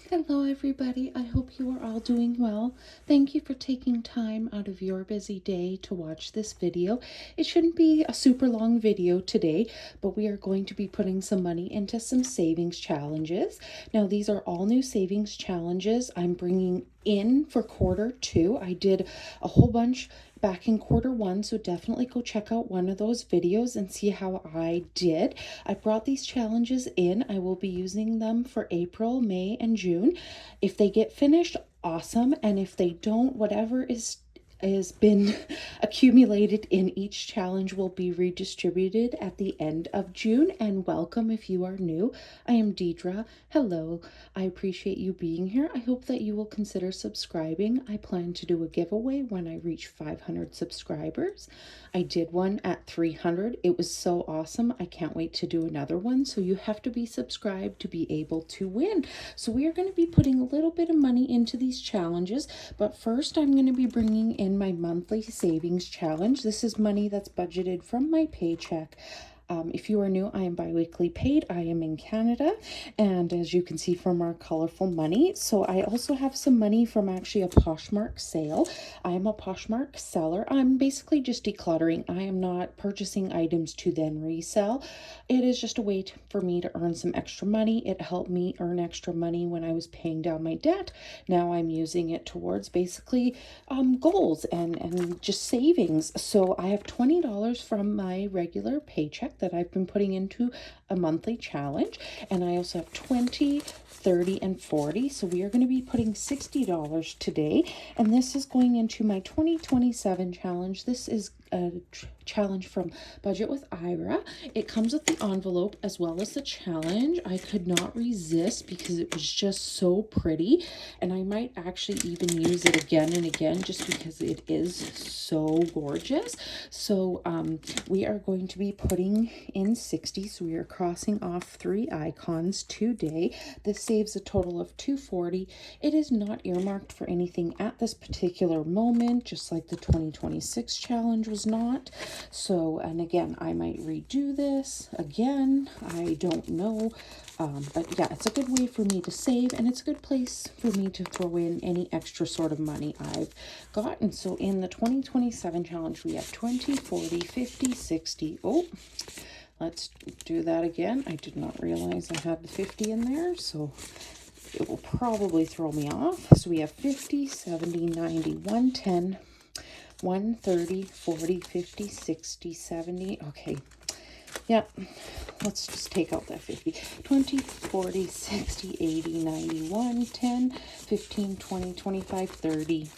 Hello, everybody. I hope you are all doing well. Thank you for taking time out of your busy day to watch this video. It shouldn't be a super long video today, but we are going to be putting some money into some savings challenges. Now, these are all new savings challenges I'm bringing in for quarter two. I did a whole bunch back in quarter one, so definitely go check out one of those videos and see how I did. I brought these challenges in. I will be using them for April, May, and June. If they get finished, awesome, and if they don't, whatever is been accumulated in each challenge will be redistributed at the end of June. And welcome if you are new. I am Deidre. Hello. I appreciate you being here. I hope that you will consider subscribing. I plan to do a giveaway when I reach 500 subscribers. I did one at 300. It was so awesome. I can't wait to do another one. So you have to be subscribed to be able to win. So we are going to be putting a little bit of money into these challenges, but first I'm going to be bringing in my monthly savings challenge. This is money that's budgeted from my paycheck. If you are new, I am bi-weekly paid. I am in Canada, and as you can see from our colorful money, so I also have some money from actually a Poshmark sale. I am a Poshmark seller. I'm basically just decluttering. I am not purchasing items to then resell. It is just a way for me to earn some extra money. It helped me earn extra money when I was paying down my debt. Now I'm using it towards basically goals and just savings. So I have $20 from my regular paycheck that I've been putting into a monthly challenge, and I also have 20, 30, and 40. So we are going to be putting $60 today, and this is going into my 2027 challenge. This is a challenge from Budget with Ira. It comes with the envelope as well as the challenge. I could not resist because it was just so pretty, and I might actually even use it again and again just because it is so gorgeous. So we are going to be putting in 60. So we are crossing off 3 icons today. This saves a total of $240. It is not earmarked for anything at this particular moment, just like the 2026 challenge was not. So, and again, I might redo this again. I don't know. But yeah, it's a good way for me to save, and it's a good place for me to throw in any extra sort of money I've gotten. So in the 2027 challenge, we have 20, 40, 50, 60. Oh, let's do that again. I did not realize I had the 50 in there, so it will probably throw me off. So we have 50, 70, 90, 110, 130, 40, 50, 60, 70. Okay. Yeah, let's just take out that 50. 20, 40, 60, 80, 90, 110, 15, 20, 25, 30,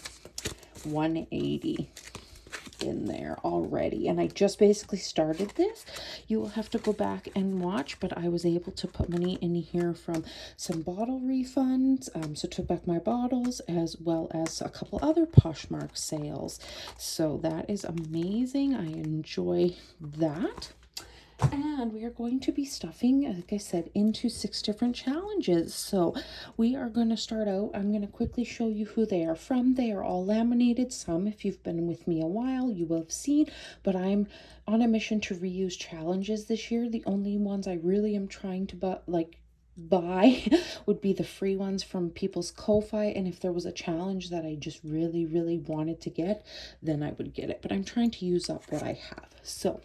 180 in there already. And I just basically started this. You will have to go back and watch, but I was able to put money in here from some bottle refunds. So took back my bottles as well as a couple other Poshmark sales. So that is amazing. I enjoy that. And we are going to be stuffing, like I said, into 6 different challenges. So we are going to start out. I'm going to quickly show you who they are from. They are all laminated. Some, if you've been with me a while, you will have seen. But I'm on a mission to reuse challenges this year. The only ones I really am trying to buy would be the free ones from people's Ko-Fi, and if there was a challenge that I just really wanted to get, then I would get it. But I'm trying to use up what I have. So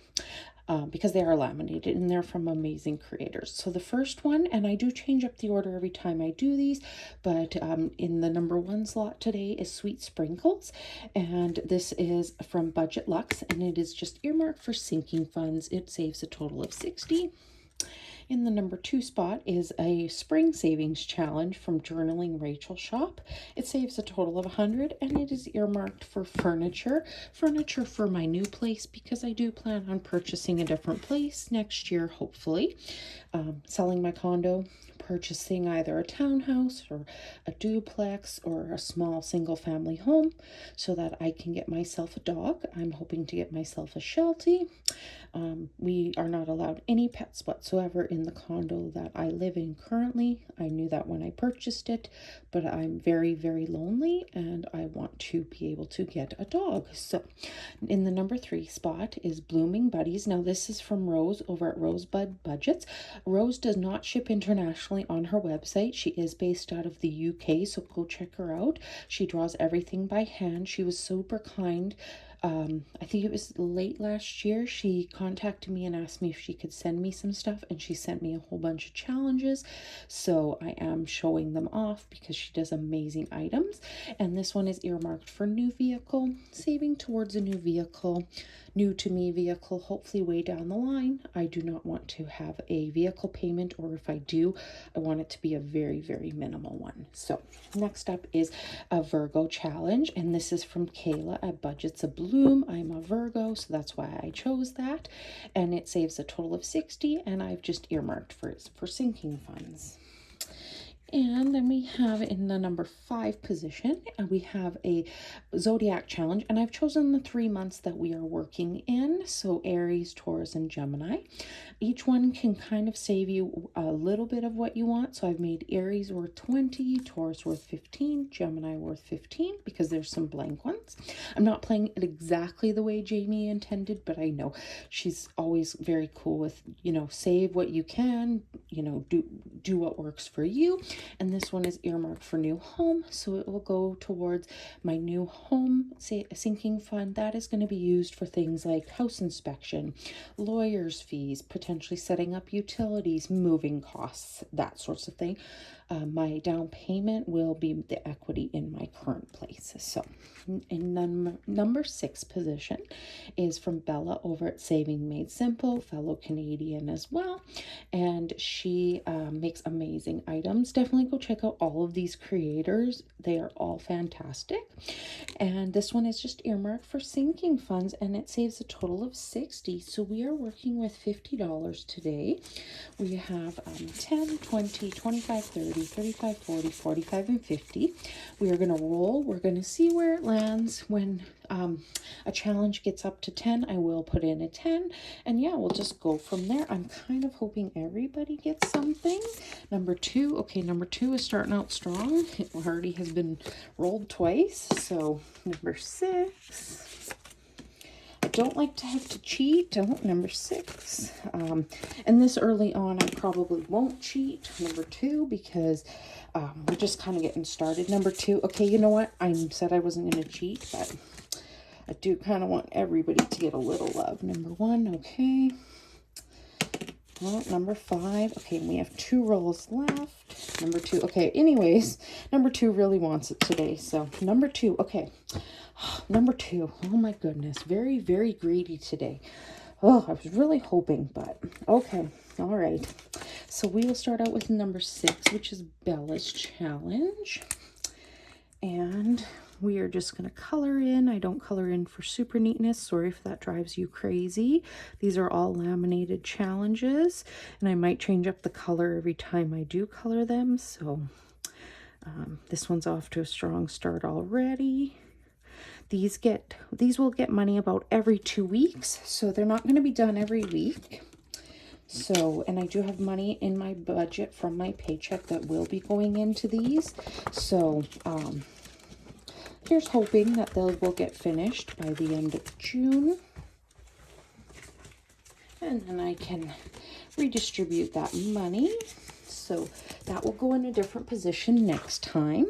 because they are laminated and they're from amazing creators. So the first one, and I do change up the order every time I do these, but in the number 1 slot today is Sweet Sprinkles, and this is from Budget Luxe, and it is just earmarked for sinking funds. It saves a total of 60. In the number 2 spot is a spring savings challenge from Journaling Rachel Shop. It saves a total of 100, and it is earmarked for furniture for my new place, because I do plan on purchasing a different place next year, hopefully. Selling my condo, purchasing either a townhouse or a duplex or a small single family home so that I can get myself a dog. I'm hoping to get myself a Sheltie. We are not allowed any pets whatsoever in the condo that I live in currently. I knew that when I purchased it, but I'm very lonely and I want to be able to get a dog. So in the number 3 spot is Blooming Buddies. Now this is from Rose over at Rosebud Budgets. Rose does not ship internationally definitely on her website. She is based out of the UK, so go check her out. She draws everything by hand. She was super kind. I think it was late last year, she contacted me and asked me if she could send me some stuff, and she sent me a whole bunch of challenges. So I am showing them off because she does amazing items. And this one is earmarked for new vehicle, saving towards a new vehicle, new to me vehicle, hopefully way down the line. I do not want to have a vehicle payment, or if I do, I want it to be a very, very minimal one. So next up is a Virgo challenge, and this is from Kayla at Budgets of Bloom. I'm a Virgo, so that's why I chose that. And it saves a total of 60, and I've just earmarked for sinking funds. And then we have in the number 5 position, we have a zodiac challenge, and I've chosen the 3 months that we are working in. So Aries, Taurus, and Gemini. Each one can kind of save you a little bit of what you want. So I've made Aries worth 20, Taurus worth 15, Gemini worth 15, because there's some blank ones. I'm not playing it exactly the way Jamie intended, but I know she's always very cool with, save what you can, do what works for you. And this one is earmarked for new home, so it will go towards my new home sinking fund. That is going to be used for things like house inspection, lawyers' fees, potentially setting up utilities, moving costs, that sorts of thing. My down payment will be the equity in my current place. So in number 6 position is from Bella over at Saving Made Simple, fellow Canadian as well. And she makes amazing items. Definitely go check out all of these creators. They are all fantastic. And this one is just earmarked for sinking funds, and it saves a total of 60. So we are working with $50 today. We have 10, 20, 25, 30, 35, 40, 45, and 50. We are going to roll. We're going to see where it lands. When a challenge gets up to 10, I will put in a 10. And yeah, we'll just go from there. I'm kind of hoping everybody gets something. Number 2. Okay, number 2 is starting out strong. It already has been rolled twice. So number 6. I don't like to have to cheat. Number 6. And this early on, I probably won't cheat. Number 2, because we're just kind of getting started. Number 2. Okay, you know what? I said I wasn't going to cheat, but I do kind of want everybody to get a little love. Number 1. Okay. Well, number 5. Okay, we have 2 rolls left. Number 2. Okay, anyways, number 2 really wants it today. So number 2. Okay. Number 2. Oh my goodness. Very, very greedy today. Oh, I was really hoping, but okay. All right. So we will start out with number 6, which is Bella's challenge. And we are just going to color in. I don't color in for super neatness. Sorry if that drives you crazy. These are all laminated challenges, and I might change up the color every time I do color them. So this one's off to a strong start already. These will get money about every 2 weeks, so they're not going to be done every week. So, and I do have money in my budget from my paycheck that will be going into these. So, here's hoping that they will get finished by the end of June. And then I can redistribute that money. So that will go in a different position next time.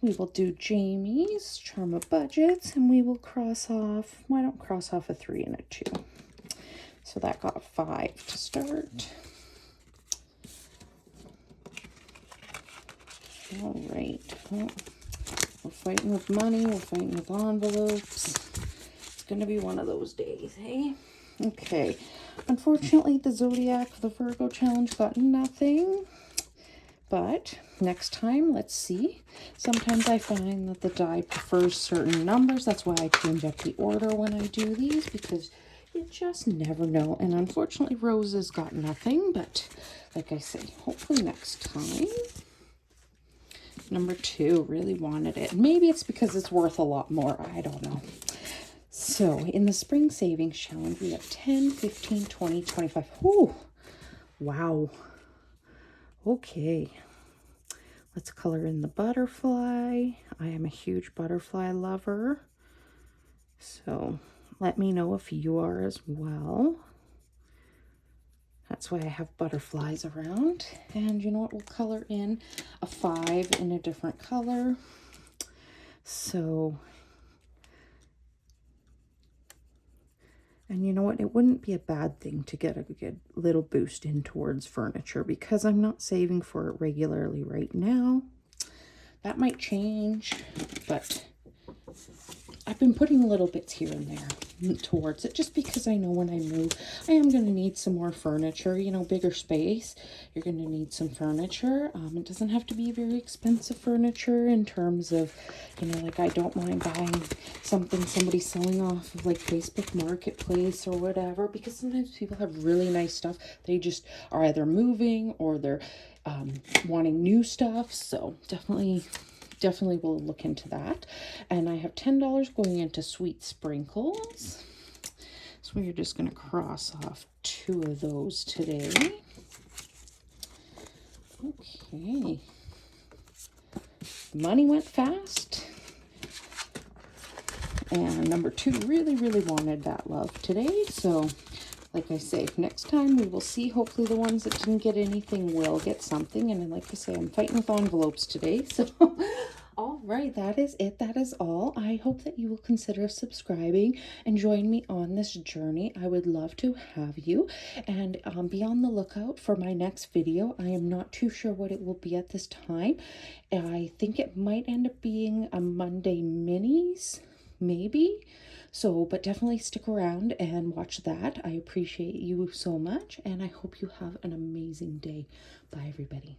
We will do Jamie's Charm of Budgets, and we will cross off, why don't cross off a 3 and a 2. So that got 5 to start. All right. Well, we're fighting with money. We're fighting with envelopes. It's going to be one of those days, hey? Okay. Unfortunately, the Zodiac, the Virgo challenge got nothing. But next time, let's see. Sometimes I find that the die prefers certain numbers. That's why I change up the order when I do these, because you just never know. And unfortunately, Rose's got nothing. But like I say, hopefully next time. Number 2 really wanted it. Maybe it's because it's worth a lot more. I don't know. So in the Spring Savings Challenge, we have 10, 15, 20, 25. Whew. Wow. Okay. Let's color in the butterfly. I am a huge butterfly lover. So let me know if you are as well. That's why I have butterflies around. And you know what? We'll color in a 5 in a different color. So, and you know what? It wouldn't be a bad thing to get a good little boost in towards furniture because I'm not saving for it regularly right now. That might change, but I've been putting little bits here and there towards it just because I know when I move, I am going to need some more furniture, you know, bigger space. You're going to need some furniture. It doesn't have to be very expensive furniture in terms of, you know, like I don't mind buying something somebody's selling off of like Facebook Marketplace or whatever, because sometimes people have really nice stuff. They just are either moving or they're wanting new stuff. So definitely will look into that. And I have $10 going into sweet sprinkles. So we're just going to cross off 2 of those today. Okay. Money went fast. And number 2 really wanted that love today. So like I say, next time we will see. Hopefully the ones that didn't get anything will get something. And then like I say, I'm fighting with envelopes today. So all right, that is it. That is all. I hope that you will consider subscribing and join me on this journey. I would love to have you. And be on the lookout for my next video. I am not too sure what it will be at this time. I think it might end up being a Monday minis, maybe. So, but definitely stick around and watch that. I appreciate you so much, and I hope you have an amazing day. Bye, everybody.